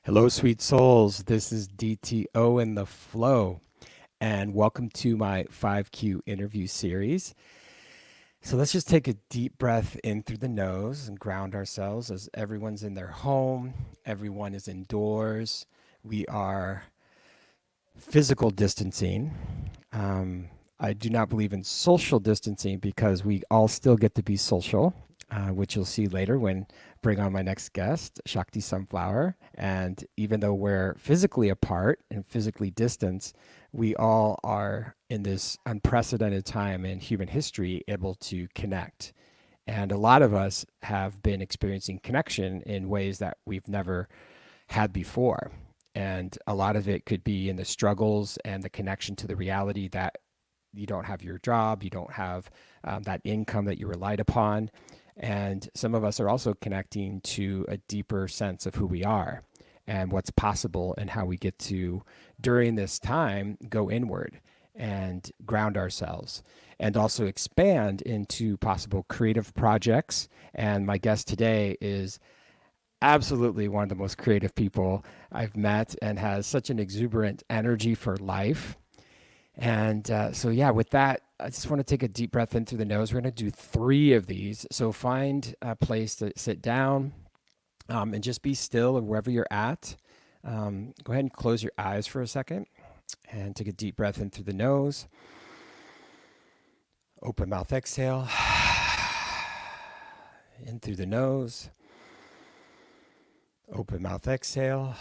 Hello, sweet souls. This is DTO in the flow, and welcome to my 5Q interview series. So let's just take a deep breath in through the nose and ground ourselves as everyone's in their home, everyone is indoors. We are physical distancing. Um, I do not believe in social distancing because we all still get to be social, which you'll see later when I bring on my next guest, Shakti Sunflower. And even though we're physically apart and physically distanced, we all are in this unprecedented time in human history able to connect. And a lot of us have been experiencing connection in ways that we've never had before. And a lot of it could be in the struggles and the connection to the reality that you don't have your job, you don't have that income that you relied upon. And some of us are also connecting to a deeper sense of who we are and what's possible and how we get to, during this time, go inward and ground ourselves and also expand into possible creative projects. And my guest today is absolutely one of the most creative people I've met and has such an exuberant energy for life. And yeah, with that, I just want to take a deep breath in through the nose. We're going to do three of these. So find a place to sit down and just be still wherever you're at. Go ahead and close your eyes for a second and take a deep breath in through the nose. Open mouth exhale. In through the nose. Open mouth exhale.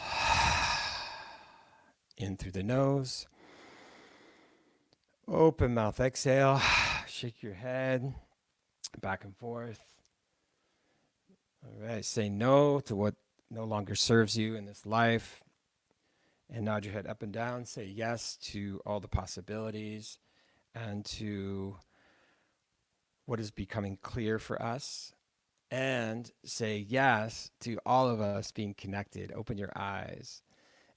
In through the nose. Open mouth exhale. Shake your head back and forth. All right. Say no to what no longer serves you in this life. And nod your head up and down. Say yes to all the possibilities and to what is becoming clear for us. And say yes to all of us being connected. Open your eyes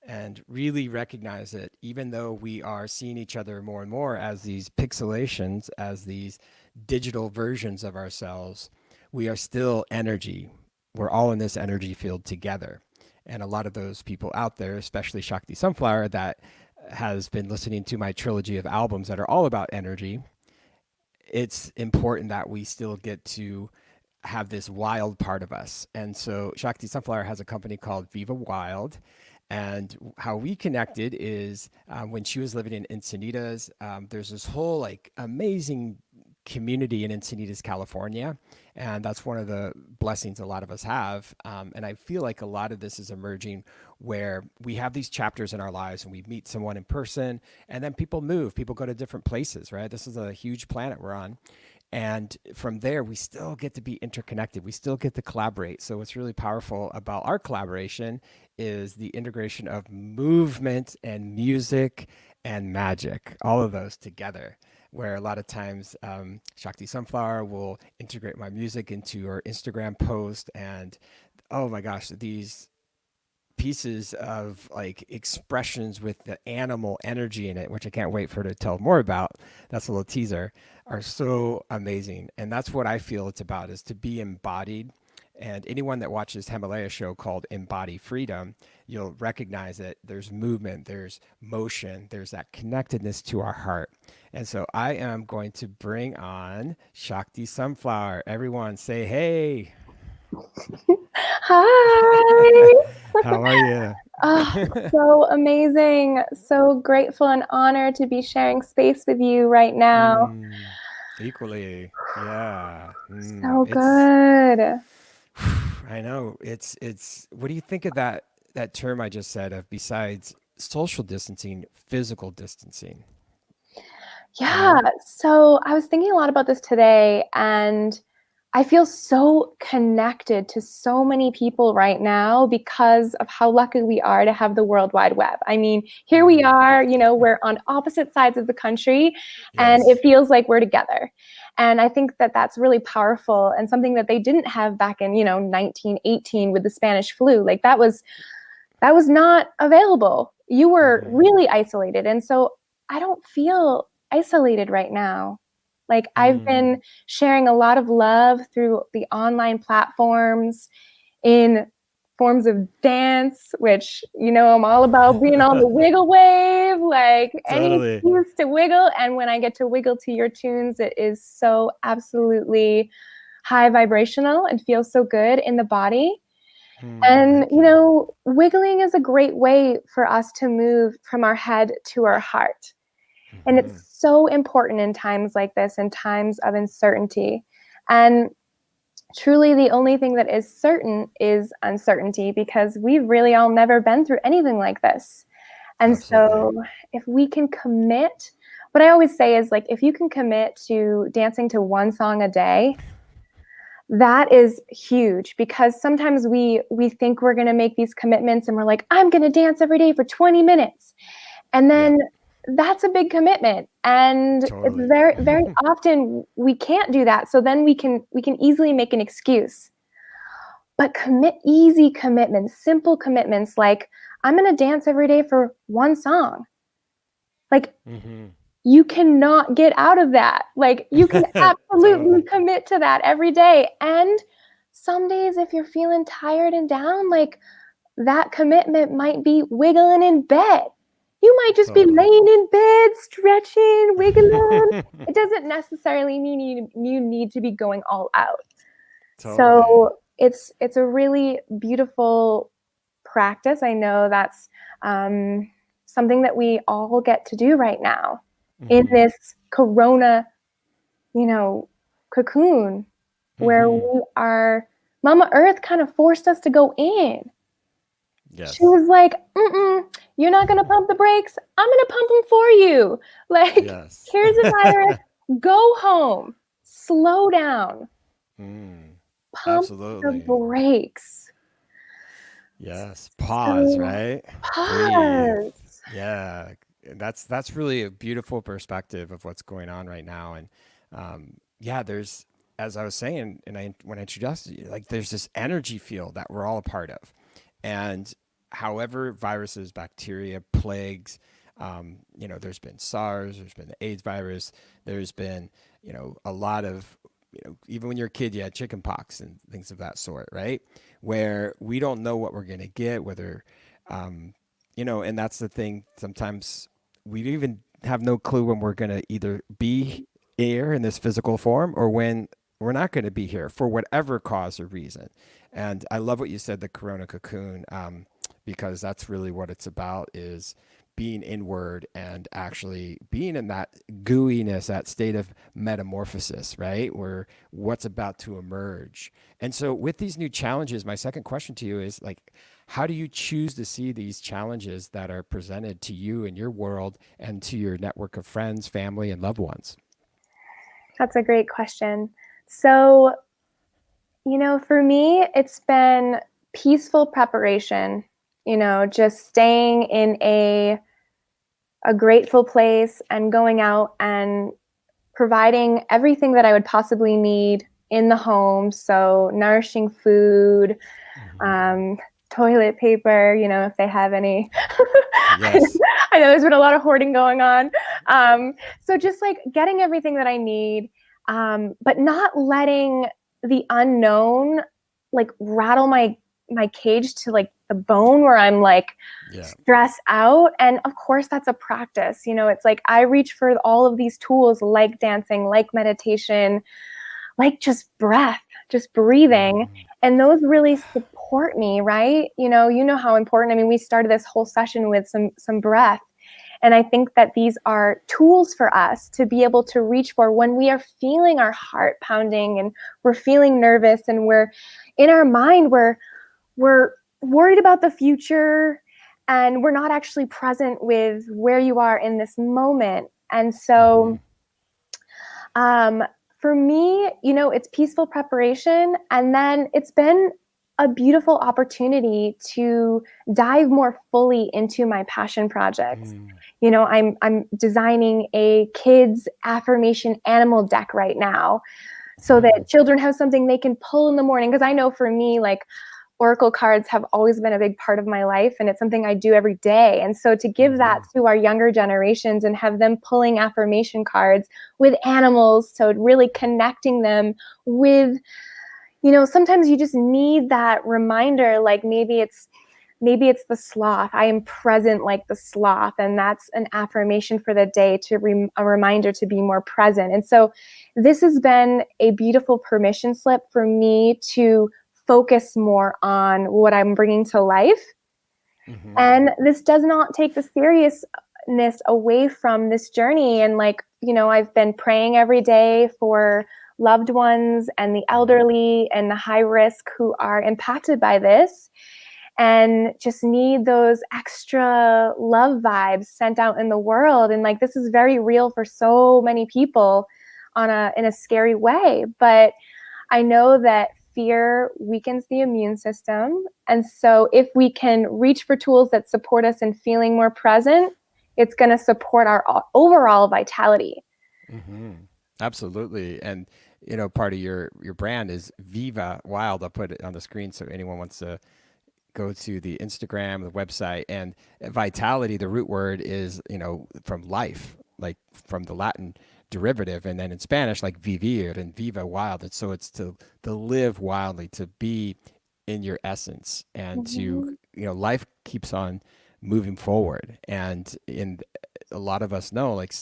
and really recognize that even though we are seeing each other more and more as these pixelations, as these digital versions of ourselves, we are still energy. We're all in this energy field together. And a lot of those people out there, especially Shakti Sunflower, that has been listening to my trilogy of albums that are all about energy, it's important that we still get to have this wild part of us. And so Shakti Sunflower has a company called Viva Wild. And how we connected is when she was living in Encinitas, there's this whole like amazing community in Encinitas, California. And that's one of the blessings a lot of us have. And I feel like a lot of this is emerging where we have these chapters in our lives and we meet someone in person and then people move, people go to different places, right? This is a huge planet we're on. And from there, we still get to be interconnected. We still get to collaborate. So, what's really powerful about our collaboration is the integration of movement and music and magic, all of those together. Where a lot of times Shakti Sunflower will integrate my music into her Instagram post. And oh my gosh, these pieces of like expressions with the animal energy in it, which I can't wait for her to tell more about. That's a little teaser, are so amazing. And that's what I feel it's about is to be embodied. And anyone that watches Himalaya show called Embody Freedom, you'll recognize that there's movement, there's motion, there's that connectedness to our heart. And so I am going to bring on Shakti Sunflower. Everyone say, hey. Hi. How are you? Oh, so amazing. So grateful and honored to be sharing space with you right now. Mm, equally. Yeah. So It's good. I know. It's what do you think of that term I just said of besides social distancing, physical distancing, you Yeah. know? So I was thinking a lot about this today, and I feel so connected to so many people right now because of how lucky we are to have the World Wide Web. I mean, here we Mm, are, we're on opposite sides of the country, and it yes. feels like we're together. And I think that that's really powerful and something that they didn't have back in, 1918 with the Spanish flu. Like that was not available. You were Mm-hmm. really isolated. And so I don't feel isolated right now. Like I've Mm, been sharing a lot of love through the online platforms in forms of dance, which, I'm all about being on the wiggle wave, like any Totally. excuse to wiggle. And when I get to wiggle to your tunes, it is so absolutely high vibrational and feels so good in the body. And, Thank you. wiggling is a great way for us to move from our head to our heart. And it's Hmm. so important in times like this, in times of uncertainty. And truly, the only thing that is certain is uncertainty, because we've really all never been through anything like this. And Absolutely. so, if we can commit, what I always say is like, if you can commit to dancing to one song a day, that is huge, because sometimes we think we're going to make these commitments and we're like, I'm going to dance every day for 20 minutes. And Yeah, then that's a big commitment, and it's totally. very, very often we can't do that. So then we can easily make an excuse. But easy commitments, simple commitments, like I'm going to dance every day for one song. Like, Hmm. you cannot get out of that. Like, you can absolutely Totally. commit to that every day. And some days, if you're feeling tired and down, like, that commitment might be wiggling in bed. You might just be Totally. laying in bed, stretching, wiggling. It doesn't necessarily mean you need to be going all out. Totally. So it's a really beautiful practice. I know that's something that we all get to do right now in Hmm. this corona, you know, cocoon, where Hmm. we are. Mama Earth kind of forced us to go in. She Yes. was like, you're not going to pump the brakes. I'm going to pump them for you. Like, Yes. here's a virus. Go home. Slow down. Mm, Pump the absolutely. brakes. Yes. Pause, So, right? Breathe. pause. Yeah. That's really a beautiful perspective of what's going on right now. And yeah, there's, as I was saying, and I when I introduced you, like there's this energy field that we're all a part of. And however viruses, bacteria, plagues, there's been SARS, there's been the AIDS virus, there's been, a lot of, even when you're a kid, you had chicken pox and things of that sort, right? Where we don't know what we're going to get, whether, um, and that's the thing. Sometimes we even have no clue when we're going to either be here in this physical form or when we're not going to be here for whatever cause or reason. And I love what you said, the Corona cocoon, because that's really what it's about, is being inward and actually being in that gooiness, that state of metamorphosis, right? Where what's about to emerge. And so with these new challenges, my second question to you is like, how do you choose to see these challenges that are presented to you in your world and to your network of friends, family, and loved ones? That's a great question. So, for me, it's been peaceful preparation, just staying in a grateful place and going out and providing everything that I would possibly need in the home. So, nourishing food, Hmm. um, toilet paper, if they have any. Yes. I know there's been a lot of hoarding going on. So, just like getting everything that I need, but not letting the unknown like rattle my cage to like the bone, where I'm like Yeah. stress out. And of course, that's a practice. It's like I reach for all of these tools like dancing, like meditation, like just breath, just breathing. Hmm. And those really support me, right? You know how important. I mean, we started this whole session with some breath. And I think that these are tools for us to be able to reach for when we are feeling our heart pounding and we're feeling nervous and we're in our mind, we're worried about the future and we're not actually present with where you are in this moment. And Hmm. so, um, for me, it's peaceful preparation. And then it's been a beautiful opportunity to dive more fully into my passion projects. Mm. I'm designing a kids affirmation animal deck right now, so that Mm. children have something they can pull in the morning. Because I know for me, like, Oracle cards have always been a big part of my life, and it's something I do every day. And so to give that Hmm. to our younger generations and have them pulling affirmation cards with animals, so really connecting them with, sometimes you just need that reminder, like maybe it's the sloth. I am present like the sloth, and that's an affirmation for the day, a reminder to be more present. And so this has been a beautiful permission slip for me to focus more on what I'm bringing to life. Hmm. And this does not take the seriousness away from this journey. And like, I've been praying every day for loved ones and the Hmm. elderly and the high risk who are impacted by this, and just need those extra love vibes sent out in the world. And like, this is very real for so many people in a scary way. But I know that fear weakens the immune system. And so if we can reach for tools that support us in feeling more present, it's going to support our overall vitality. Hmm. Absolutely. And part of your brand is Viva Wild. I'll put it on the screen so anyone wants to go to the Instagram, the website. And vitality, the root word is, from life, like from the Latin derivative. And then in Spanish, like vivir and viva wild. And so it's to live wildly, to be in your essence, and to, Mhm. life keeps on moving forward. And in a lot of us know, like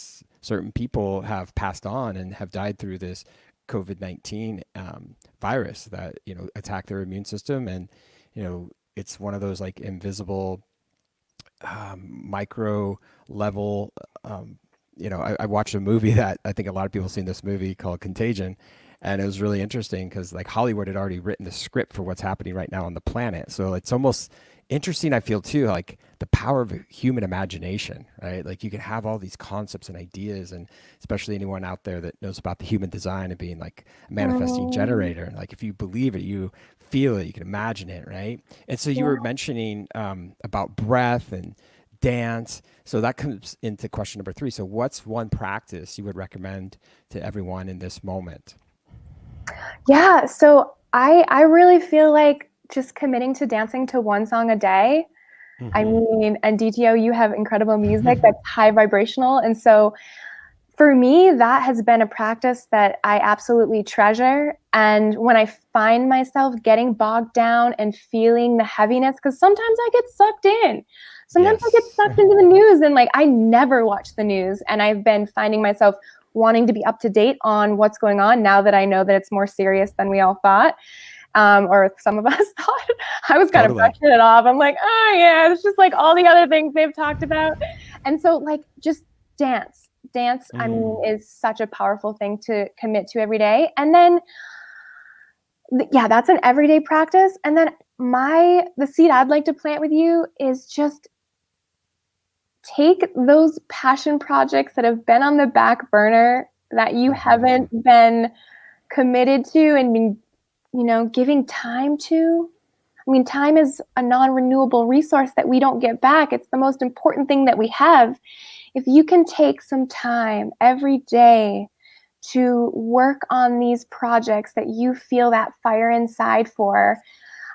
certain people have passed on and have died through this COVID-19 virus that, attacked their immune system. And, it's one of those like invisible micro level. I watched a movie that I think a lot of people have seen, this movie called Contagion, and it was really interesting because like Hollywood had already written the script for what's happening right now on the planet. So it's almost interesting, I feel too, like the power of human imagination, right? Like you can have all these concepts and ideas, and especially anyone out there that knows about the human design and being like a manifesting Mm, generator. Like if you believe it, you feel it, you can imagine it, right? And so you were yeah. mentioning about breath and dance. So that comes into question number 3. So what's one practice you would recommend to everyone in this moment? Yeah. So I really feel like just committing to dancing to one song a day. I Mm-hmm. mean, and DTO, you have incredible music that's high vibrational. And so for me, that has been a practice that I absolutely treasure. And when I find myself getting bogged down and feeling the heaviness, because sometimes I get sucked in. Sometimes I get Yes. sucked into the news, and like I never watch the news. And I've been finding myself wanting to be up to date on what's going on now that I know that it's more serious than we all thought, or some of us thought. I was kind of Totally. brushing it off. I'm like, oh yeah, it's just like all the other things they've talked about. And so like just dance. Dance, I mean, Mm. is such a powerful thing to commit to every day. And then yeah, that's an everyday practice. And then the seed I'd like to plant with you is just take those passion projects that have been on the back burner that you Mm-hmm. haven't been committed to and been, giving time to. I mean, time is a non renewable resource that we don't get back. It's the most important thing that we have. If you can take some time every day to work on these projects that you feel that fire inside for,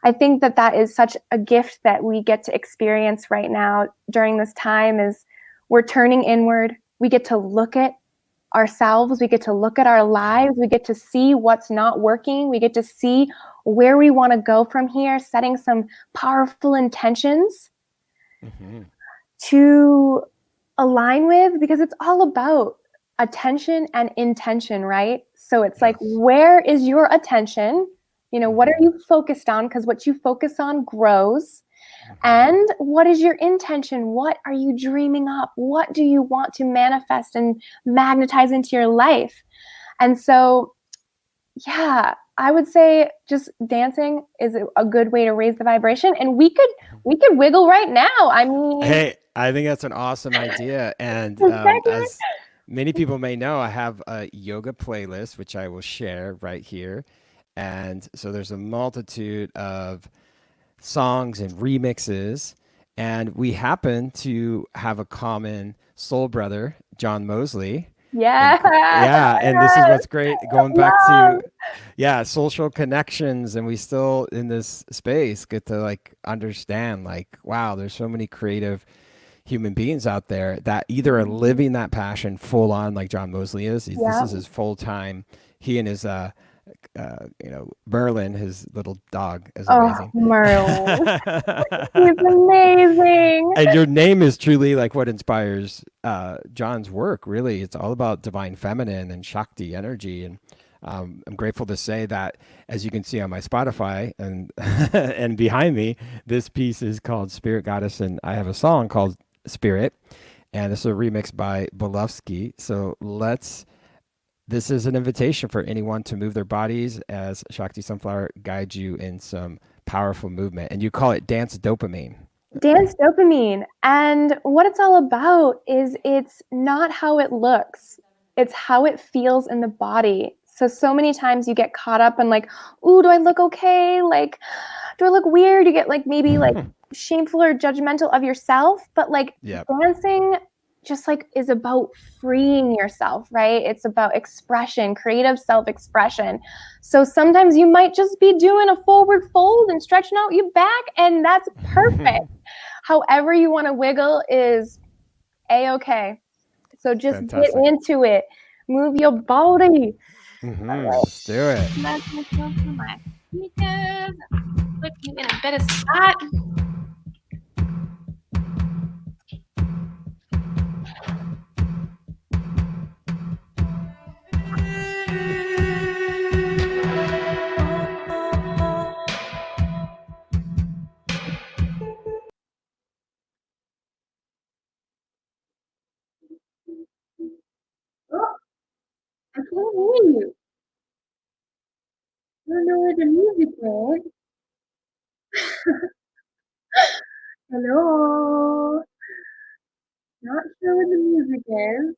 I think that that is such a gift that we get to experience right now during this time. Is we're turning inward. We get to look at ourselves, we get to look at our Yeah. lives, we get to see what's not working, we get to see where we want to go from here, setting some powerful intentions Mm-hmm. to align with, because it's all about attention and intention, right? So it's like, Yes. where is your attention? What are Mm-hmm. you focused on? Because what you focus on grows. Mm-hmm. And what is your intention? What are you dreaming up? What do you want to manifest and magnetize into your life? And so, yeah, I would say just dancing is a good way to raise the vibration. And we could wiggle right now. I mean, Hey, I think that's an awesome idea. And the second, as many people may know, I have a yoga playlist, which I will share right here. And so there's a multitude of songs and remixes. And we happen to have a common soul brother, John Mosley. And yeah, yeah, and this is yes, what's great going back love. to, yeah, social connections. And we still in this space get to like understand, like, wow, there's so many creative human beings out there that either are living that passion full on, like John Mosley is. This Yeah. is his full time. He and his Merlin, his little dog, is Oh, amazing. Merlin. He's amazing. And your name is truly like what inspires John's work. Really, it's all about divine feminine and Shakti energy. And I'm grateful to say that, as you can see on my Spotify and and behind me, this piece is called Spirit Goddess, and I have a song called Spirit, and this is a remix by Belovsky. So let's. This is an invitation for anyone to move their bodies as Shakti Sunflower guides you in some powerful movement, and you call it dance dopamine. Dance dopamine. And what it's all about is it's not how it looks, it's how it feels in the body. So many times you get caught up in like, ooh, do I look okay? Like, do I look weird? You get like maybe like shameful or judgmental of yourself. But like Yep. dancing just like is about freeing yourself, right? It's about expression, creative self-expression. So sometimes you might just be doing a forward fold and stretching out your back, and that's perfect. However you want to wiggle is a-okay. So just get Fantastic. into it. Move your body. All right. Let's do it. Let myself to my sneakers. Put you in a better spot. Oh, I can't hear you. I don't know where the music went. Hello. Not sure where the music is.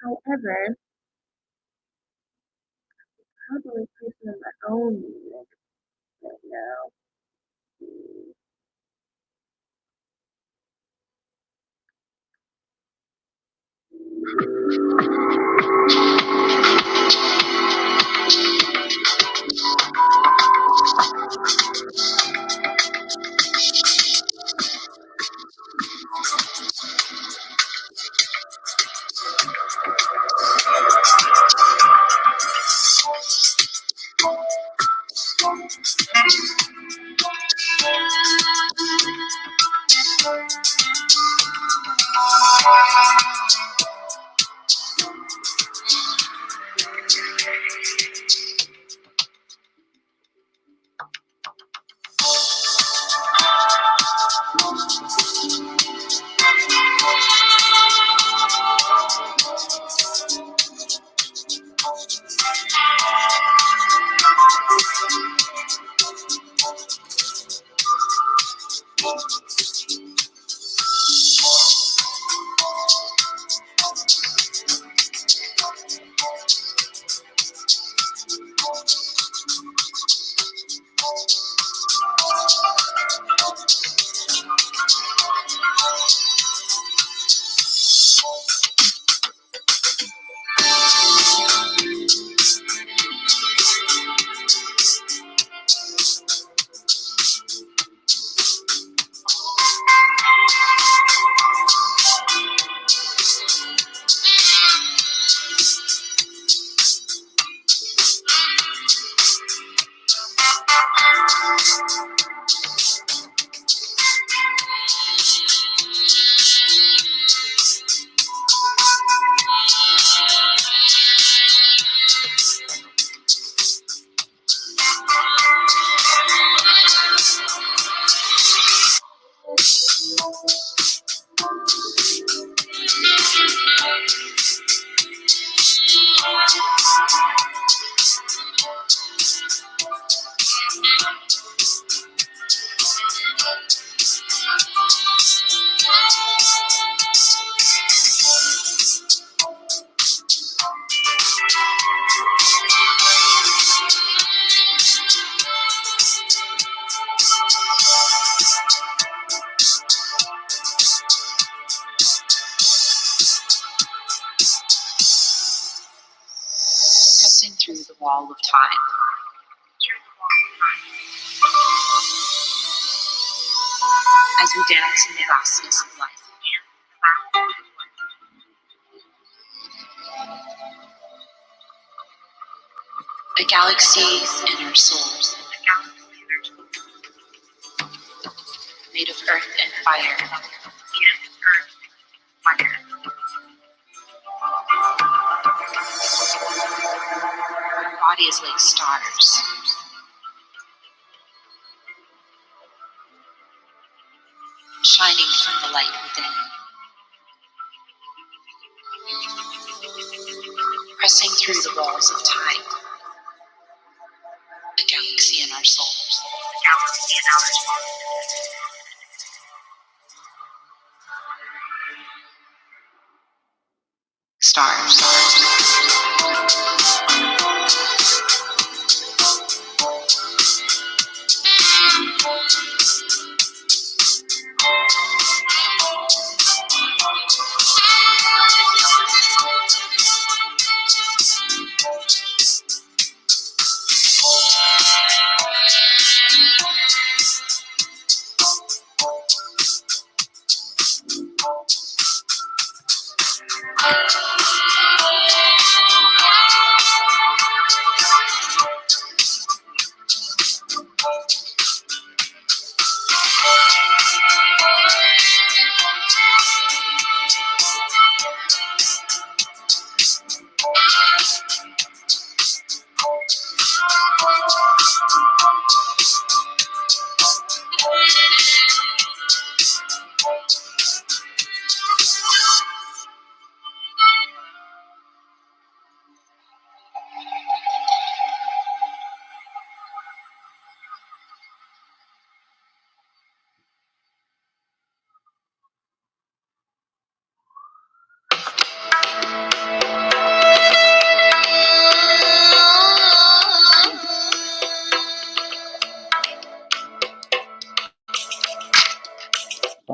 However, how do I play some of my own music right now? Pressing through the wall of time. As we dance in the vastness of life. A galaxy in our souls, made of earth and fire. Our body is like stars, shining from the light within, pressing through the walls of time. A galaxy in our souls. Stars.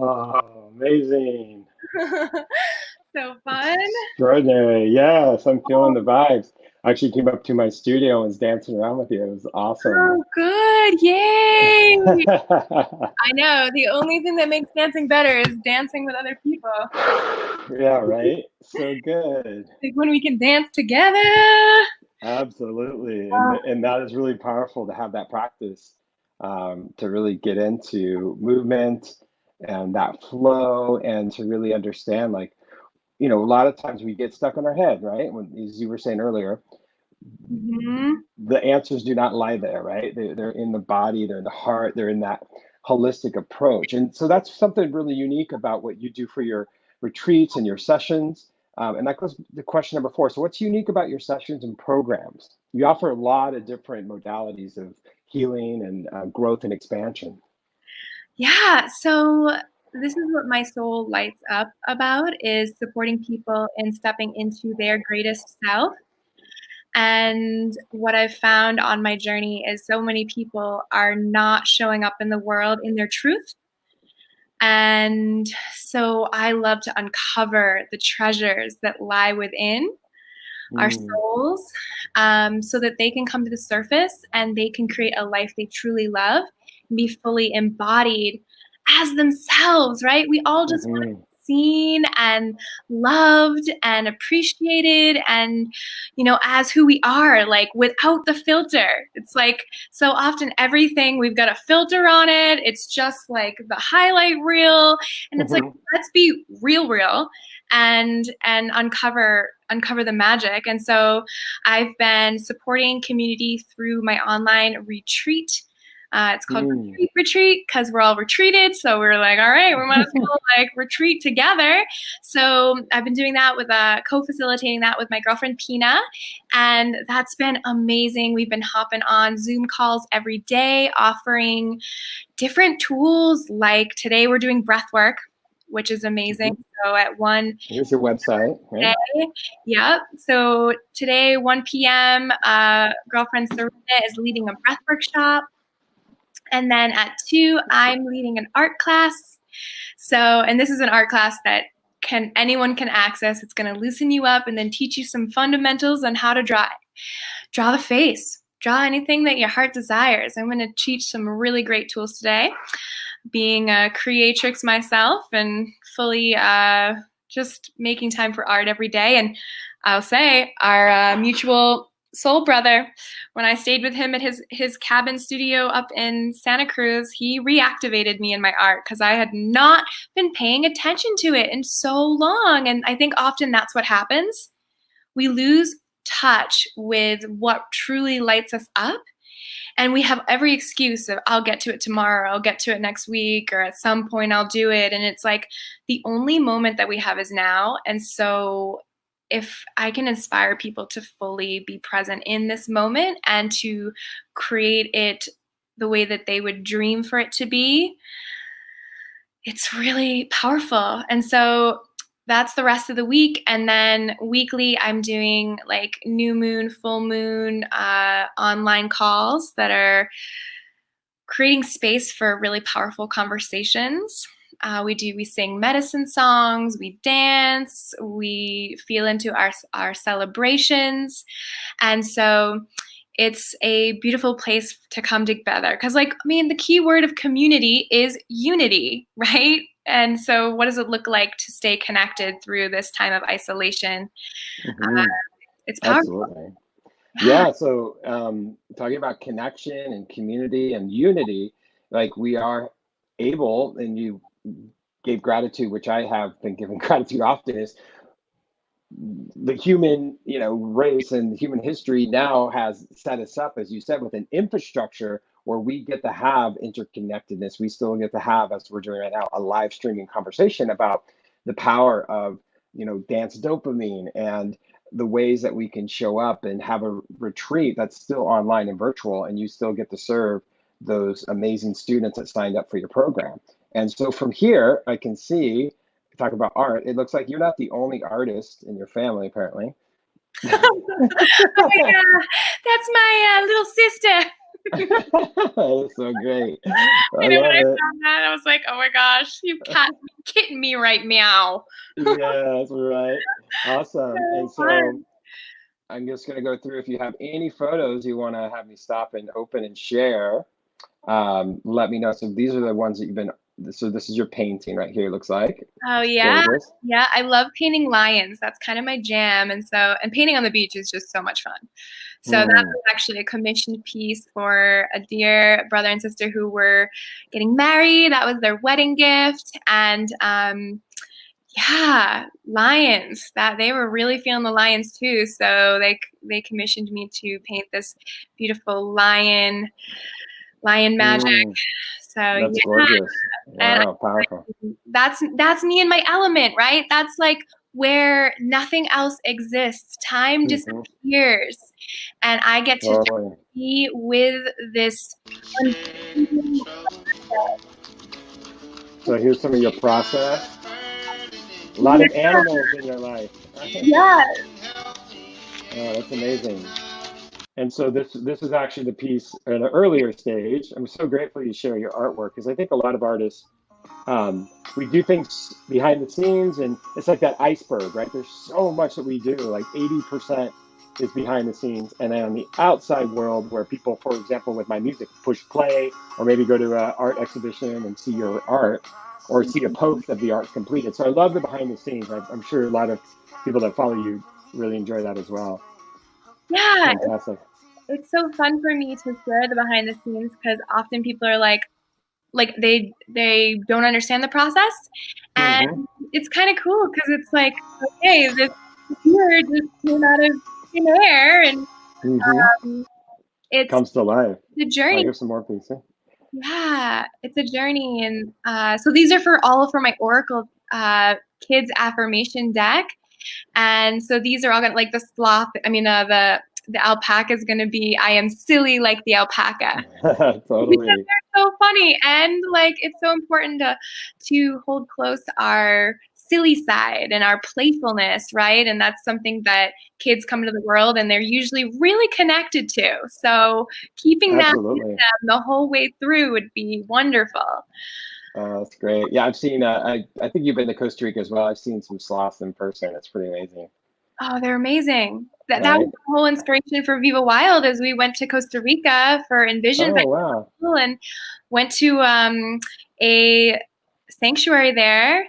Oh, amazing. So fun. Extraordinary. Yes, I'm feeling the vibes. I actually came up to my studio and was dancing around with you. It was awesome. Oh, good. Yay. I know. The only thing that makes dancing better is dancing with other people. Yeah, right? So good. Like when we can dance together. Absolutely. And that is really powerful to have that practice, to really get into movement and that flow and to really understand, like, a lot of times we get stuck in our head, right? When, as you were saying earlier, Mhm. the answers do not lie there, right? They're in the body, they're in the heart, they're in that holistic approach. And so that's something really unique about what you do for your retreats and your sessions. And that goes to question number 4. So, what's unique about your sessions and programs? You offer a lot of different modalities of healing and growth and expansion. Yeah, so this is what my soul lights up about is supporting people in stepping into their greatest self. And what I've found on my journey is so many people are not showing up in the world in their truth. And so I love to uncover the treasures that lie within our Mm. souls, so that they can come to the surface and they can create a life they truly love and be fully embodied as themselves, right? We all just want to Hmm. be seen and loved and appreciated and, as who we are, like without the filter. It's like so often everything we've got a filter on it. It's just like the highlight reel. And it's like, Hmm. let's be real and uncover the magic. And so I've been supporting community through my online retreat. It's called Mm. Retreat because we're all retreated. So we're like, all right, we might as well like retreat together. So I've been doing that with co-facilitating that with my girlfriend Pina, and that's been amazing. We've been hopping on Zoom calls every day, offering different tools. Like today, we're doing breath work, which is amazing. Mhm. So at 1 Here's your website, right? today, yep. So today, 1 p.m., girlfriend Serena is leading a breath workshop. And then at 2, I'm leading an art class. So, and this is an art class that anyone can access. It's going to loosen you up and then teach you some fundamentals on how to draw the face, draw anything that your heart desires. I'm going to teach some really great tools today, being a creatrix myself and fully just making time for art every day. And I'll say our mutual soul brother, when I stayed with him at his cabin studio up in Santa Cruz, he reactivated me in my art because I had not been paying attention to it in so long. And I think often that's what happens. We lose touch with what truly lights us up. And we have every excuse of, I'll get to it tomorrow, I'll get to it next week, or at some point I'll do it. And it's like the only moment that we have is now. And so if I can inspire people to fully be present in this moment and to create it the way that they would dream for it to be, it's really powerful. And so that's the rest of the week. And then weekly, I'm doing like new moon, full moon online calls that are creating space for really powerful conversations. We sing medicine songs, we dance, we feel into our celebrations. And so it's a beautiful place to come together. Because, like, I mean, the key word of community is unity, right? And so what does it look like to stay connected through this time of isolation? It's powerful. Absolutely. Yeah. So talking about connection and community and unity, like we are able, and you gave gratitude, which I have been giving gratitude often, is the human, race and human history now has set us up, as you said, with an infrastructure where we get to have interconnectedness. We still get to have, as we're doing right now, a live streaming conversation about the power of, dance dopamine and the ways that we can show up and have a retreat that's still online and virtual, and you still get to serve those amazing students that signed up for your program. And so from here, I can see, talk about art, it looks like you're not the only artist in your family, apparently. Oh my God, that's my little sister. That's so great. I You know, when love I it. found that, I was like, oh my gosh, you can't be kidding me right meow. Yeah, that's right. Awesome. And so Fun. I'm just going to go through. If you have any photos you want to have me stop and open and share, let me know. So these are the ones that you've been. So this is your painting right here. It looks like. Oh It's yeah. gorgeous. Yeah, I love painting lions. That's kind of my jam. And painting on the beach is just so much fun. So that was actually a commissioned piece for a dear brother and sister who were getting married. That was their wedding gift. And yeah, lions. That they were really feeling the lions too. So they commissioned me to paint this beautiful lion magic. So That's yeah, gorgeous. and Wow, powerful. that's me in my element, right? That's like where nothing else exists. Time disappears, and I get to Totally. be with this. So here's some of your process. A lot of animals in your life. Yeah. Oh, that's amazing. And so this is actually the piece at an earlier stage. I'm so grateful you share your artwork, because I think a lot of artists, we do things behind the scenes, and it's like that iceberg, right? There's so much that we do, like 80% is behind the scenes. And then on the outside world, where people, for example, with my music, push play or maybe go to an art exhibition and see your art or see a post of the art completed. So I love the behind the scenes. I'm sure a lot of people that follow you really enjoy that as well. Yeah, Fantastic. it's so fun for me to share the behind the scenes because often people are like they don't understand the process, and it's kind of cool because it's like, okay, this computer just came out of thin air, and it's Comes to life. the Oh, journey. here's some more pieces. Yeah, it's a journey, and so these are for my Oracle kids affirmation deck, and so these are all gonna like the sloth. I mean, the alpaca is gonna be, I am silly like the alpaca. Totally. Because they're so funny, and like it's so important to hold close our silly side and our playfulness, right? And that's something that kids come into the world and they're usually really connected to. So keeping that with them the whole way through would be wonderful. That's great. Yeah, I've seen. I think you've been to Costa Rica as well. I've seen some sloths in person. It's pretty amazing. Oh, they're amazing. That Right? was the whole inspiration for Viva Wild, as we went to Costa Rica for Envision Oh, wow. and went to a sanctuary there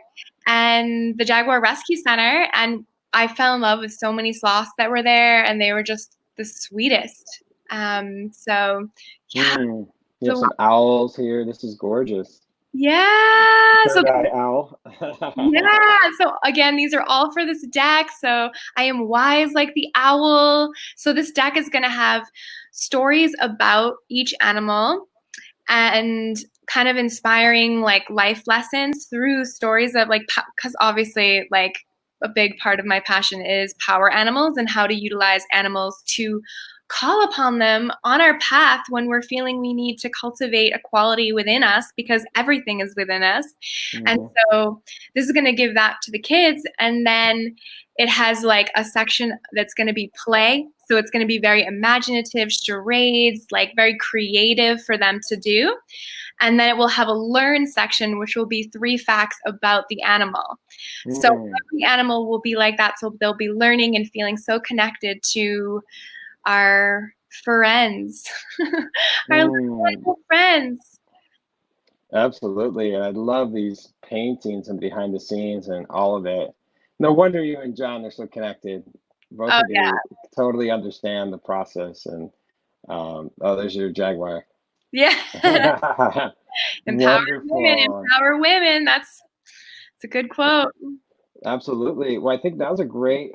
and the Jaguar Rescue Center, and I fell in love with so many sloths that were there, and they the sweetest. So yeah, Mm. You have so some owls here. This is gorgeous. yeah, so Third eye owl. yeah, so again, these are all for this deck. So I am wise like the owl. So this deck is going to have stories about each animal and kind of inspiring like life lessons through stories of like, because obviously like a big part of my passion is power animals and how to utilize animals to call upon them on our path when we're feeling we need to cultivate a quality within us because everything is within us. And Mhm. so this is going to give that to the kids. And then it has like a section that's going to be play. So it's going to be very imaginative, charades, like very creative for them to do. And then it will have a learn section, which will be 3 facts about the animal. So Mm. every animal will be like that. So they'll be learning and feeling so connected to our friends, our Mm. little friends. Absolutely. I love these paintings and behind the scenes and all of it. No wonder you and John are so connected. Both Oh, of yeah. you totally understand the process. And oh, there's your jaguar. Yeah. Wonderful. Empower women. It's a good quote. Absolutely. Well, I think that was a great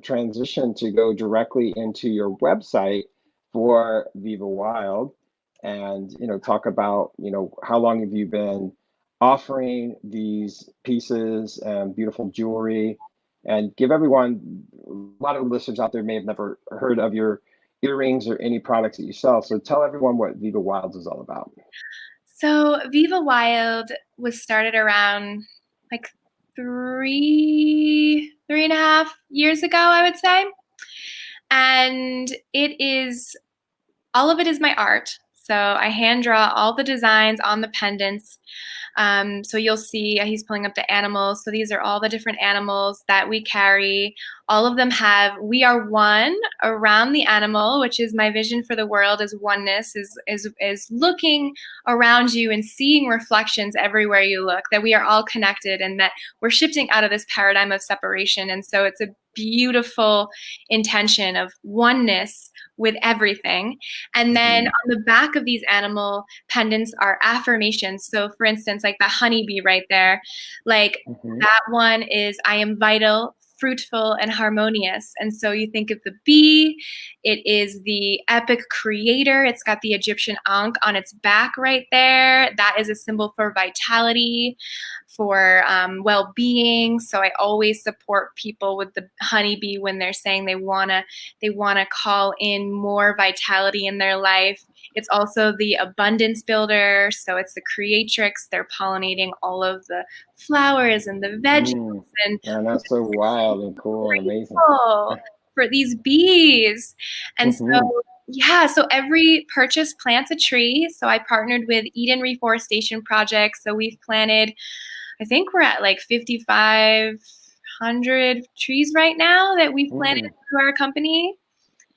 transition to go directly into your website for Viva Wild and, talk about, how long have you been offering these pieces and beautiful jewelry and give everyone, a lot of listeners out there may have never heard of your earrings or any products that you sell. So tell everyone what Viva Wilds is all about. So Viva Wild was started around like 3.5 years ago, I would say. And it is all of it is my art. So I hand draw all the designs on the pendants. So you'll see he's pulling up the animals. So these are all the different animals that we carry. All of them have "We are one" around the animal, which is my vision for the world. Is oneness, is looking around you and seeing reflections everywhere you look. That we are all connected, and that we're shifting out of this paradigm of separation. And so it's a beautiful intention of oneness with everything. And then Hmm. on the back of these animal pendants are affirmations. So for instance, like the honeybee right there, like Hmm. that one is "I am vital, fruitful, and harmonious." And so you think of the bee, it is the epic creator. It's got the Egyptian ankh on its back right there. That is a symbol for vitality, for well-being. So I always support people with the honeybee when they're saying they wanna call in more vitality in their life. It's also the abundance builder, so it's the creatrix. They're pollinating all of the flowers and the veggies, Mm. and And that's so wild and cool and amazing. grateful for these bees. And Hmm. so, yeah, so every purchase plants a tree. So I partnered with Eden Reforestation Project. So we've planted, I think we're at like 5,500 trees right now that we've planted Mm. through our company.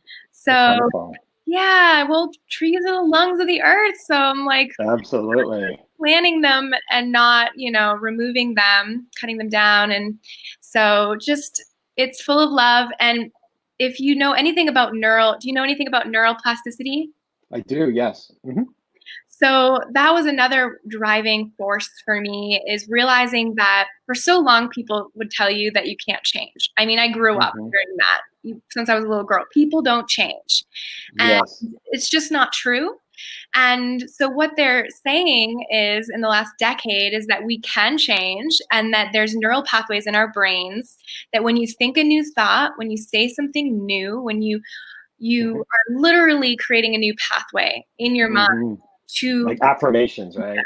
That's So wonderful. yeah, well, trees are the lungs of the earth. So I'm like Absolutely. planting them and not, removing them, cutting them down. And so just it's full of love. And if you know anything about do you know anything about neuroplasticity? I do, yes. So that was another driving force for me, is realizing that for so long people would tell you that you can't change. I mean, I grew up Hmm. hearing that since I was a little girl. People don't change. And Yes. it's just not true. And so what they're saying is in the last decade is that we can change, and that there's neural pathways in our brains that when you think a new thought, when you say something new, when you Hmm. are literally creating a new pathway in your mind Hmm. to Like affirmations, right?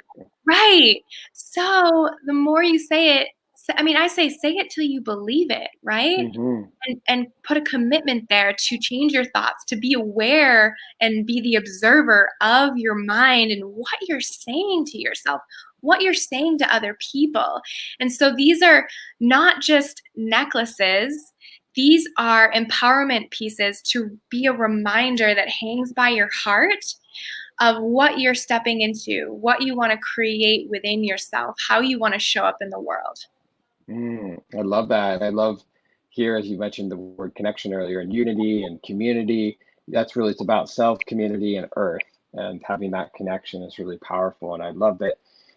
right. So the more you say it, I mean, I say it till you believe it, right? Hmm. And put a commitment there to change your thoughts, to be aware and be the observer of your mind and what you're saying to yourself, what you're saying to other people. And so these are not just necklaces. These are empowerment pieces to be a reminder that hangs by your heart of what you're stepping into, what you want to create within yourself, how you want to show up in the world. Mm. I love that. I love here, as you mentioned the word connection earlier, and unity and community. that's really, it's about self, community, and earth, and having that connection is really powerful. And I love that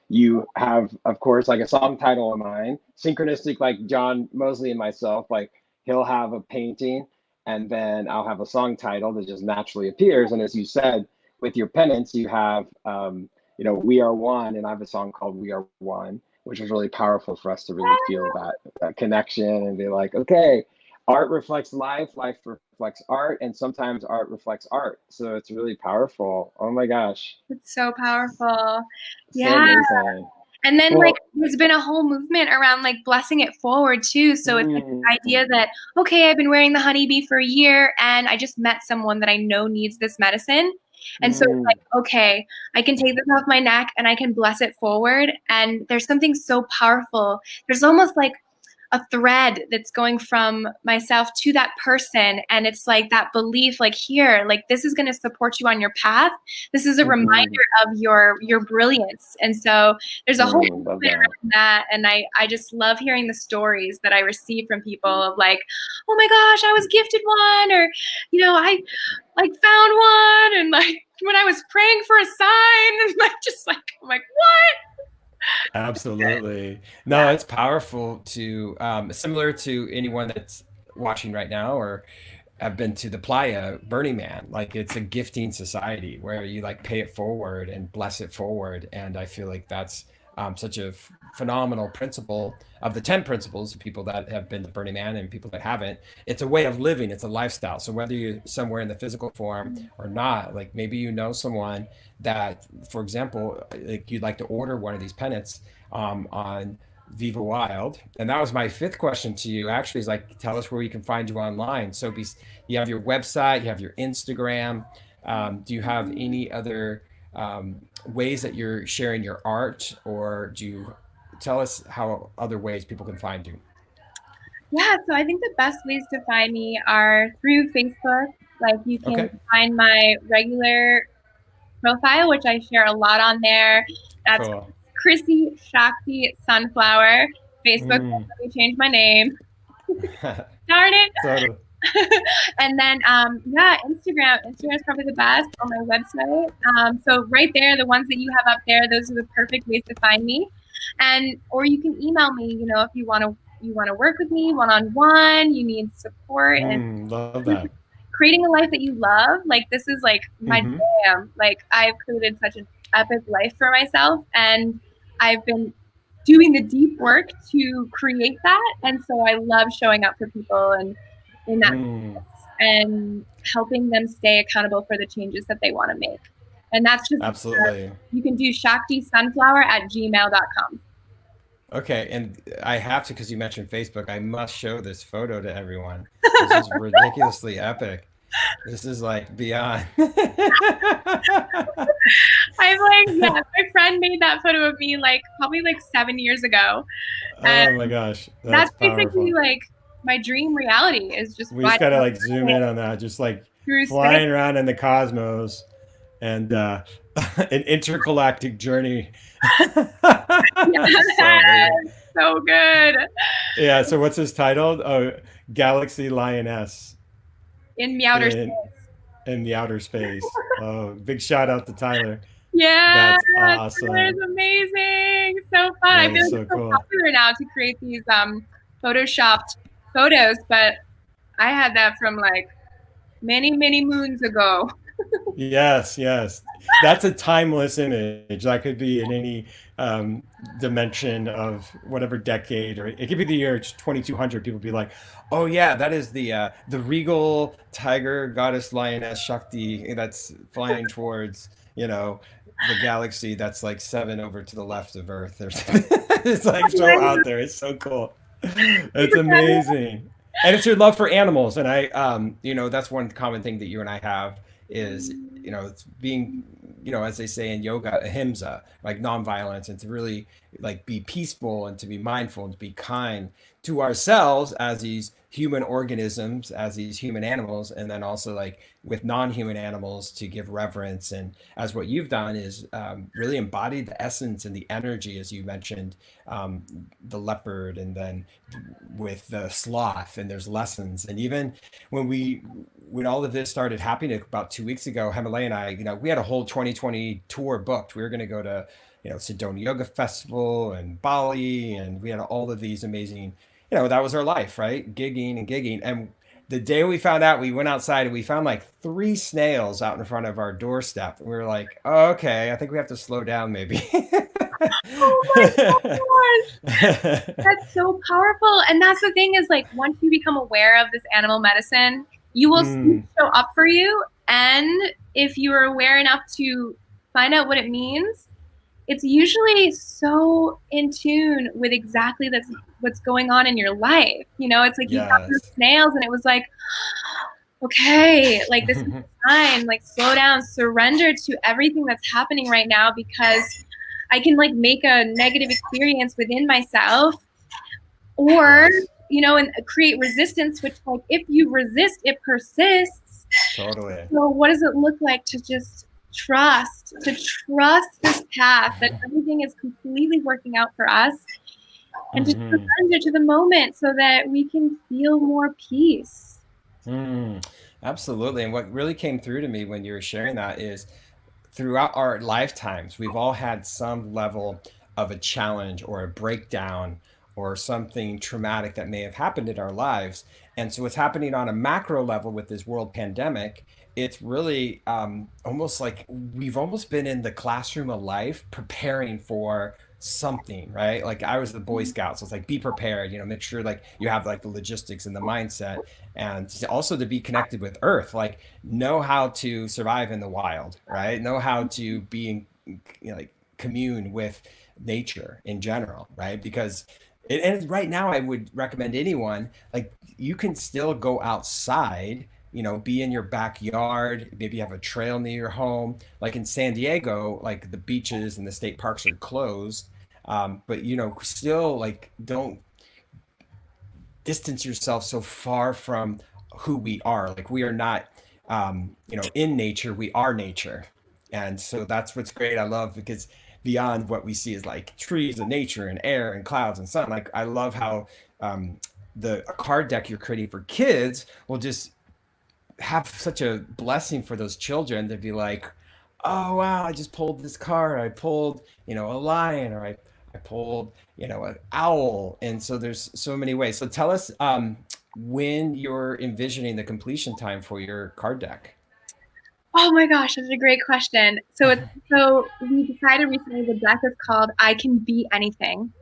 you have, of course, like a song title of mine, synchronistic, like John Mosley and myself, like he'll have a painting and then I'll have a song title that just naturally appears. And as you said, with your pennants, you have, We Are One, and I have a song called We Are One, which was really powerful for us to really feel that connection and be like, okay, art reflects life, life reflects art, and sometimes art reflects art. So it's really powerful. Oh my gosh. It's so powerful. So Yeah. amazing. And then like Well, there's been a whole movement around like blessing it forward too. So it's like the idea that, okay, I've been wearing the honeybee for a year and I just met someone that I know needs this medicine. And so it's like, okay, I can take this off my neck and I can bless it forward. And there's something so powerful. There's almost like a thread that's going from myself to that person, and it's like that belief, like, here, like, this is going to support you on your path. This is a reminder of your brilliance. And so there's a whole movement around that, and I just love hearing the stories that I receive from people of like, oh my gosh, I was gifted one, or I like found one, and like when I was praying for a sign, and like just like I'm like, what? absolutely. No, Yeah. it's powerful to, similar to anyone that's watching right now or have been to the playa Burning Man. Like it's a gifting society where you like pay it forward and bless it forward. And I feel like that's such a phenomenal principle of the 10 principles of people that have been to Burning Man and people that haven't. It's a way of living, it's a lifestyle. So whether you're somewhere in the physical form or not, like maybe you know someone that, for example, like you'd like to order one of these pennants on Viva Wild. And that was my fifth question to you. Actually, is like, tell us where we can find you online. So you have your website, you have your Instagram. Do you have any other ways that you're sharing your art, or do you tell us how other ways people can find you? Yeah, so I think the best ways to find me are through Facebook. Like you can Okay, find my regular profile, which I share a lot on there. That's cool. Chrissy Shakti Sunflower. Facebook, Mm. let me change my name. Darn it. Totally. And then yeah, Instagram is probably the best, on my website. So right there, the ones that you have up there, those are the perfect ways to find me. And or you can email me, if you want to work with me one on one, you need support and Love that. creating a life that you love. Like this is like my Hmm. jam. Like I've created such an epic life for myself, and I've been doing the deep work to create that. And so I love showing up for people and in that and helping them stay accountable for the changes that they want to make. And that's just Absolutely. you can do shaktisunflower@gmail.com. Okay, and I have to, because you mentioned Facebook, I must show this photo to everyone. This is ridiculously epic. This is like beyond. I'm like, yeah, my friend made that photo of me like probably like 7 years ago. And Oh my gosh, that's that's basically powerful. like my dream reality is just We just riding gotta like zoom in on that, just like through space. flying around in the cosmos and an intergalactic journey. So Yes, amazing. so good. Yeah. So what's this titled? Oh, Galaxy Lioness In outer in space. in the outer space. Oh, big shout out to Tyler. Yeah, That's Taylor's awesome. amazing. So fun. I That feel is like so it's so cool. popular now to create these photoshopped photos, but I had that from like many, many moons ago. Yes, yes. That's a timeless image. That could be in any um, dimension of whatever decade, or it could be the year 2200. People be like, "Oh yeah, that is the regal tiger goddess lioness Shakti that's flying towards the galaxy that's like seven over to the left of Earth." Or something. It's like so out there. It's so cool. It's amazing. And it's your love for animals, and that's one common thing that you and I have is it's being as they say in yoga, ahimsa, like nonviolence, and to really like be peaceful and to be mindful and to be kind to ourselves as these human organisms as these human animals, and then also like with non-human animals to give reverence. And as what you've done is really embodied the essence and the energy, as you mentioned, um, the leopard, and then with the sloth, and there's lessons. And even when we when all of this started happening about 2 weeks ago, Himalaya and I, we had a whole 2020 tour booked. We were going to go to, Sedona Yoga Festival and Bali, and we had all of these amazing, that was our life, right? Gigging and gigging. And the day we found out, we went outside and we found like three snails out in front of our doorstep. And we were like, oh, okay, I think we have to slow down maybe. Oh my gosh. That's so powerful. And that's the thing is like once you become aware of this animal medicine, you will see it Mm, show up for you. And if you're aware enough to find out what it means, it's usually so in tune with exactly that's what's going on in your life. It's like you got those yes. snails and it was like, okay, like this is a sign, like slow down, surrender to everything that's happening right now because I can like make a negative experience within myself or Yes, and create resistance, which like if you resist it persists. totally. So what does it look like to just trust this path that everything is completely working out for us and to Hmm. surrender to the moment so that we can feel more peace. Mm, absolutely. And what really came through to me when you were sharing that is throughout our lifetimes, we've all had some level of a challenge or a breakdown or something traumatic that may have happened in our lives. And so, what's happening on a macro level with this world pandemic, it's really almost like we've almost been in the classroom of life preparing for something, right? Like I was the Boy Scout, so it's like be prepared, make sure like you have like the logistics and the mindset, and also to be connected with Earth, like know how to survive in the wild, right? Know how to be in, like commune with nature in general, right? Because and right now I would recommend anyone like you can still go outside, be in your backyard, maybe have a trail near your home. Like in San Diego, like the beaches and the state parks are closed, but still like don't distance yourself so far from who we are. Like we are not, in nature, we are nature. And so that's what's great. I love because beyond what we see is like trees and nature and air and clouds and sun. Like I love how the a card deck you're creating for kids will just have such a blessing for those children to be like, oh wow, I just pulled this card. I pulled, a lion, or I pulled, an owl. And so there's so many ways. So tell us when you're envisioning the completion time for your card deck. Oh my gosh, that's a great question. So we decided recently the deck is called I Can Be Anything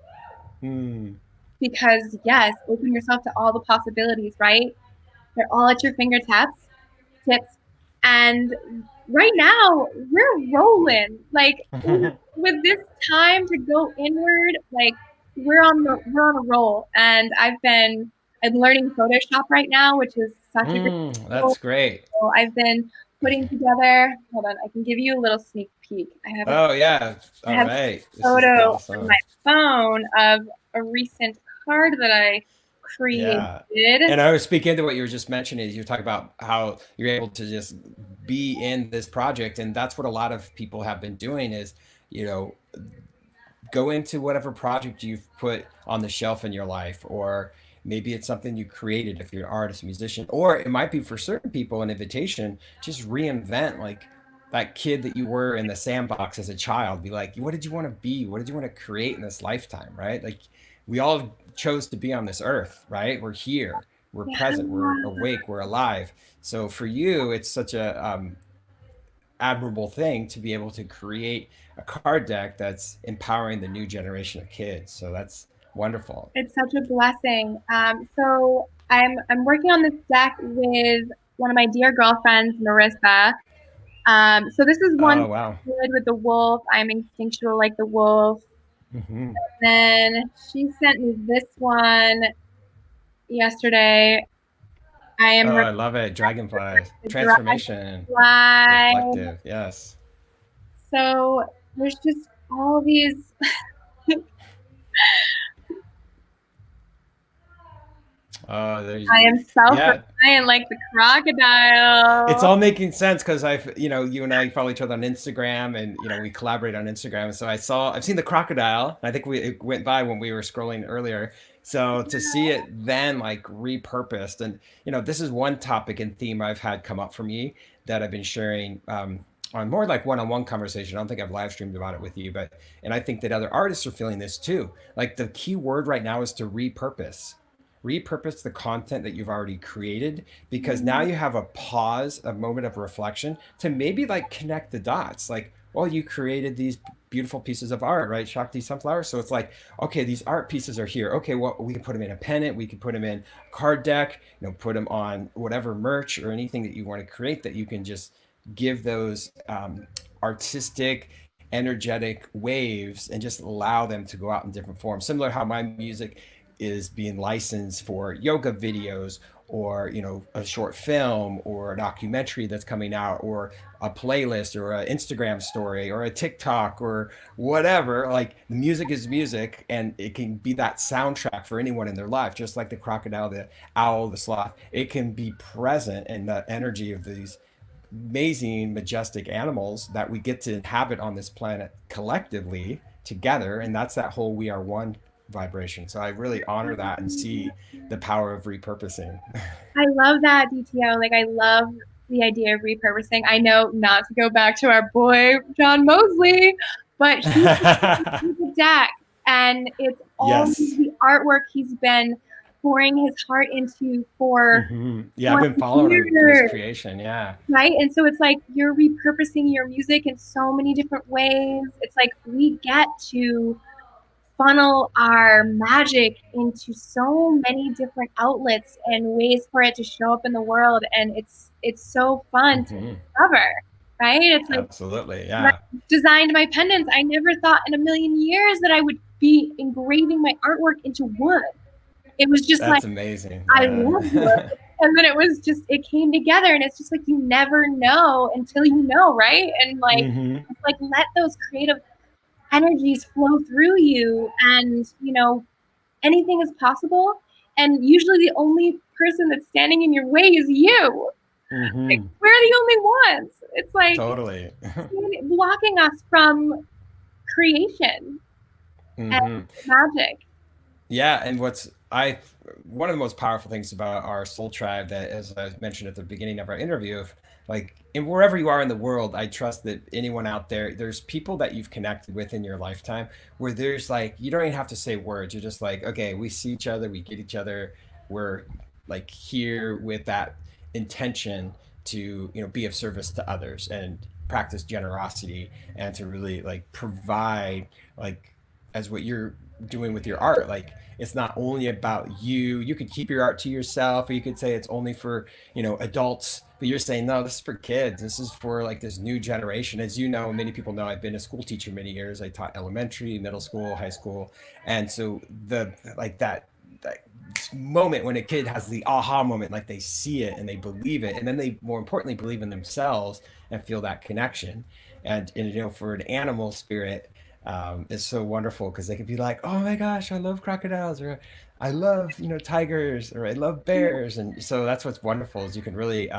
Hmm. because yes, open yourself to all the possibilities, right? They're all at your tips. And right now we're rolling. Like with this time to go inward, like we're on a roll. And I'm learning Photoshop right now, which is such a great That's tool. great. So I've been putting together, hold on, I can give you a little sneak peek. Oh yeah. I All have right. a This is photo on awesome. my phone of a recent card that I created. Yeah. And I was speaking to what you were just mentioning. You talk about how you're able to just be in this project. And that's what a lot of people have been doing is, you know, go into whatever project you've put on the shelf in your life, or maybe it's something you created if you're an artist, musician, or it might be for certain people an invitation. Just reinvent like that kid that you were in the sandbox as a child. Be like, what did you want to be? What did you want to create in this lifetime, right? Like we all chose to be on this earth, right? We're here, we're Yeah. present, we're awake, we're alive. So for you it's such a admirable thing to be able to create a card deck that's empowering the new generation of kids. So that's wonderful. It's such a blessing. So I'm working on this deck with one of my dear girlfriends, Marissa. So this is one Oh wow. good with the wolf. I'm instinctual like the wolf. Hmm. Then she sent me this one yesterday. I am Oh, I love it. Dragonfly the transformation, dragonfly. reflective. Yes. So there's just all these. Oh, there's, I am yeah. self-reliant like the It's crocodile. all making sense because you and I follow each other on Instagram, and we collaborate on Instagram. So I've seen the crocodile. I think it went by when we were scrolling earlier. So to see it then like repurposed, and this is one topic and theme I've had come up for me that I've been sharing on more like one-on-one conversation. I don't think I've live streamed about it with you, but and I think that other artists are feeling this too. Like the key word right now is to repurpose the content that you've already created, because now you have a pause, a moment of reflection to maybe like connect the dots. Like, well, you created these beautiful pieces of art, right? Shakti sunflower. So it's like, okay, these art pieces are here. Okay, well, we can put them in a pennant, we can put them in a card deck, put them on whatever merch or anything that you want to create, that you can just give those artistic energetic waves and just allow them to go out in different forms. Similar how my music is being licensed for yoga videos, or a short film or a documentary that's coming out, or a playlist or an Instagram story or a TikTok or whatever. Like, the music is music, and it can be that soundtrack for anyone in their life, just like the crocodile, the owl, the sloth. It can be present in the energy of these amazing, majestic animals that we get to inhabit on this planet collectively together. And that's that whole "we are one" vibration. So I really honor that and see the power of repurposing. I love that, DTO. Like, I love the idea of repurposing. I know not to go back to our boy, John Mosley, but he's a deck, and it's all Yes. the artwork he's been pouring his heart into for Yeah, I've 20 been following him in his years, creation. Yeah. right? And so it's like you're repurposing your music in so many different ways. It's like we get to funnel our magic into so many different outlets and ways for it to show up in the world, and it's so fun to Hmm. discover, right? It's like Absolutely. when I Yeah. designed my pendants, I never thought in a million years that I would be engraving my artwork into wood. It was just like, That's amazing. I love Yeah. wood, and then it was just, it came together, and it's just like you never know until you know, right? And like, Hmm. it's like, let those creative energies flow through you, and anything is possible, and usually the only person that's standing in your way is you. Like, Hmm. we're the only ones. It's like Totally. blocking us from creation and Hmm. magic. Yeah, and one of the most powerful things about our soul tribe, that, as I mentioned at the beginning of our interview, of like, and wherever you are in the world, I trust that anyone out there, there's people that you've connected with in your lifetime, where there's like, you don't even have to say words. You're just like, okay, we see each other, we get each other, we're like here with that intention to be of service to others and practice generosity, and to really like provide, like, as what you're doing with your art. Like, it's not only about you. You could keep your art to yourself, or you could say it's only for adults, but you're saying, no, this is for kids. This is for like this new generation. As you know, many people know, I've been a school teacher many years. I taught elementary, middle school, high school. And so the like that moment when a kid has the aha moment, like they see it and they believe it, and then they more importantly believe in themselves and feel that connection. And for an animal spirit, is so wonderful, because they can be like, oh my gosh, I love crocodiles, or I love tigers, or I love bears. And so that's what's wonderful, is you can really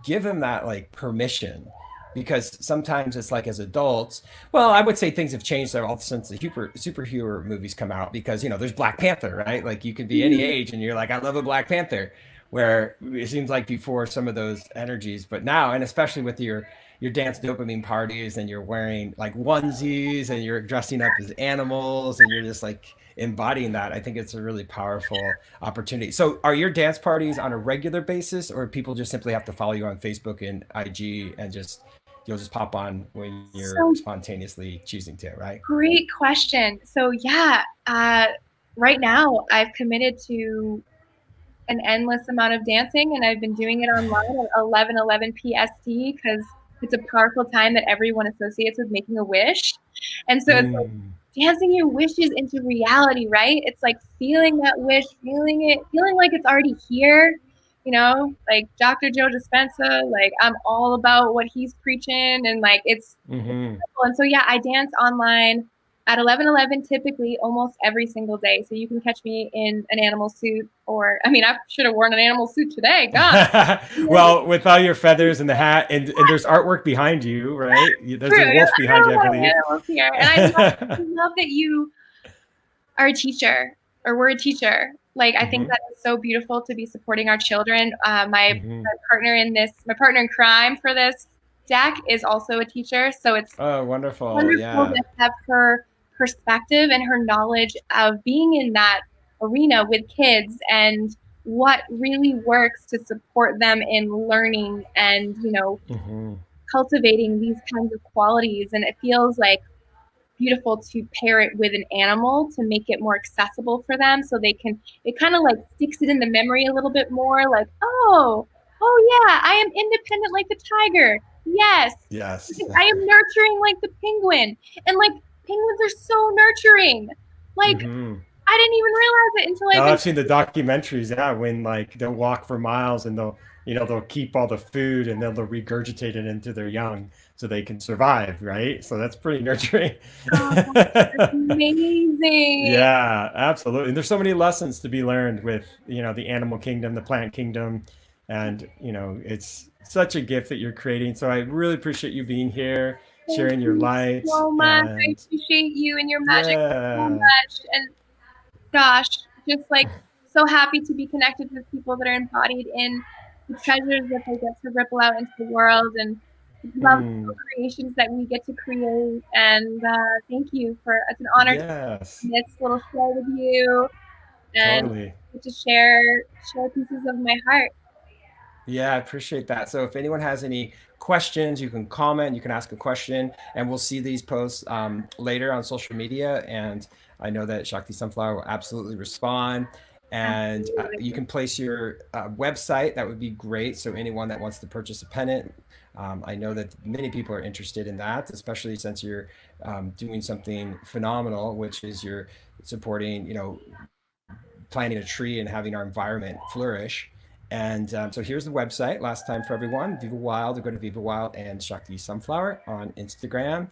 give them that like permission. Because sometimes it's like, as adults, well, I would say things have changed all since the superhero movies come out, because there's Black Panther, right? Like, you can be any age and you're like, I love a Black Panther. Where it seems like before, some of those energies, but now, and especially with your dance dopamine parties, and you're wearing like onesies, and you're dressing up as animals, and you're just like embodying that. I think it's a really powerful opportunity. So are your dance parties on a regular basis, or people just simply have to follow you on Facebook and IG, and just you'll just pop on when you're So spontaneously choosing to, right? great question. So yeah, right now I've committed to an endless amount of dancing, and I've been doing it online at 11:11 PST, because it's a powerful time that everyone associates with making a wish. And so it's like Mm. dancing your wishes into reality, right? It's like feeling that wish, feeling it, feeling like it's already here. Like Dr. Joe Dispenza, like I'm all about what he's preaching, and like it's Hmm. cool. And so yeah, I dance online at 11:11 typically almost every single day. So you can catch me in an animal suit, or I mean, I should have worn an animal suit today. God. Well, with all your feathers and the hat, and there's artwork behind you, right? There's True. a wolf I behind got you, a I lot of believe. animals here, and I love that you are a teacher, or we're a teacher. Like, I think Hmm. that is so beautiful to be supporting our children. Hmm. My partner in crime for this deck is also a teacher, so it's Oh, wonderful. wonderful Yeah. to have her perspective and her knowledge of being in that arena with kids and what really works to support them in learning and, Hmm. cultivating these kinds of qualities. And it feels like beautiful to pair it with an animal to make it more accessible for them, so it kind of like sticks it in the memory a little bit more, like, oh yeah, I am independent like the tiger. Yes. Yes. I am nurturing like the penguin. And like, penguins are so nurturing. Like, Hmm. I didn't even realize it until Oh, I've been. I've seen the documentaries, yeah, when like they'll walk for miles and they'll keep all the food and they'll regurgitate it into their young so they can survive, right? So that's pretty nurturing. Oh, that's amazing. Yeah, absolutely. And there's so many lessons to be learned with, the animal kingdom, the plant kingdom, and, it's such a gift that you're creating. So I really appreciate you being here, Thank sharing your you light, so much. I and appreciate you and your magic so yeah. much. And gosh, just like so happy to be connected with people that are embodied in the treasures that they get to ripple out into the world, and love the Hmm. creations that we get to create. And thank you for, it's an honor to be Yes, in this little show with you and totally. to share pieces of my heart. Yeah, I appreciate that. So if anyone has any questions, you can comment, you can ask a question, and we'll see these posts later on social media. And I know that Shakti Sunflower will absolutely respond. And you Absolutely. can place your website. That would be great. So anyone that wants to purchase a pennant, I know that many people are interested in that, especially since you're doing something phenomenal, which is you're supporting, planting a tree and having our environment flourish. And so here's the website. Last time for everyone, Viva Wild. Go to Viva Wild and Shakti Sunflower on Instagram.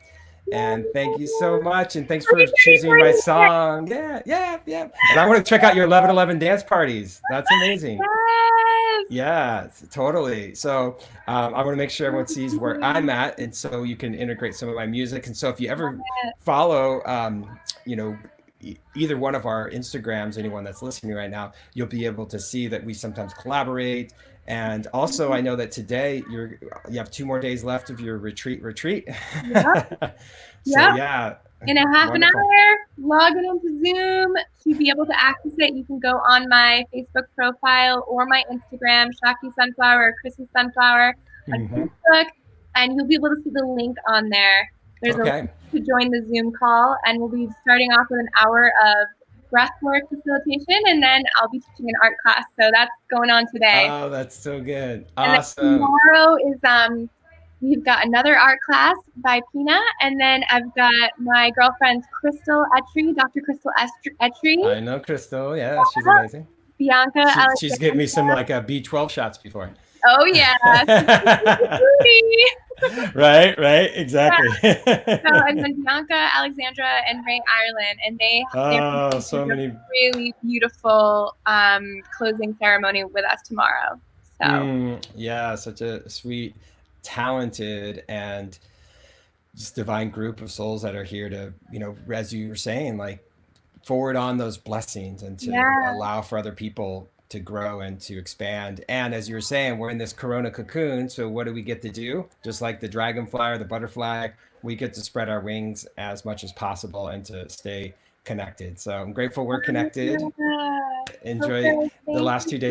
And thank you so much. And thanks for choosing my song. Yeah, yeah, yeah. And I want to check out your 11:11 dance parties. That's amazing. Yes. Yeah, totally. So I want to make sure everyone sees where I'm at, and so you can integrate some of my music. And so if you ever follow, either one of our Instagrams, anyone that's listening right now, you'll be able to see that we sometimes collaborate. And also, I know that today you have 2 more days left of your retreat. Yep. So Yep. yeah, In a half an wonderful. hour, log in into Zoom to be able to access it. You can go on my Facebook profile or my Instagram, Shakti Sunflower or Chrissy Sunflower on Hmm. Facebook, and you'll be able to see the link on there. There's a link Okay. to join the Zoom call, and we'll be starting off with an hour of breathwork facilitation, and then I'll be teaching an art class. So that's going on today. Oh, that's so good. And then Awesome. tomorrow is we've got another art class by Pina, and then I've got my girlfriend Crystal Etry, Dr. Crystal Etry, I know Crystal. Yeah, she's amazing. Bianca She's given Alexandra. me some like B12 shots before. Oh yeah, Right, exactly. so, and then Bianca Alexandra and Ray Ireland, and they're Oh, so doing a many. really beautiful closing ceremony with us tomorrow. So Yeah, such a sweet, talented, and just divine group of souls that are here to, as you were saying, like forward on those blessings and to yeah, allow for other people to grow and to expand. And as you were saying, we're in this corona cocoon. So what do we get to do? Just like the dragonfly or the butterfly, we get to spread our wings as much as possible and to stay connected. So I'm grateful we're connected. yeah. Enjoy Okay, the thank last you 2 days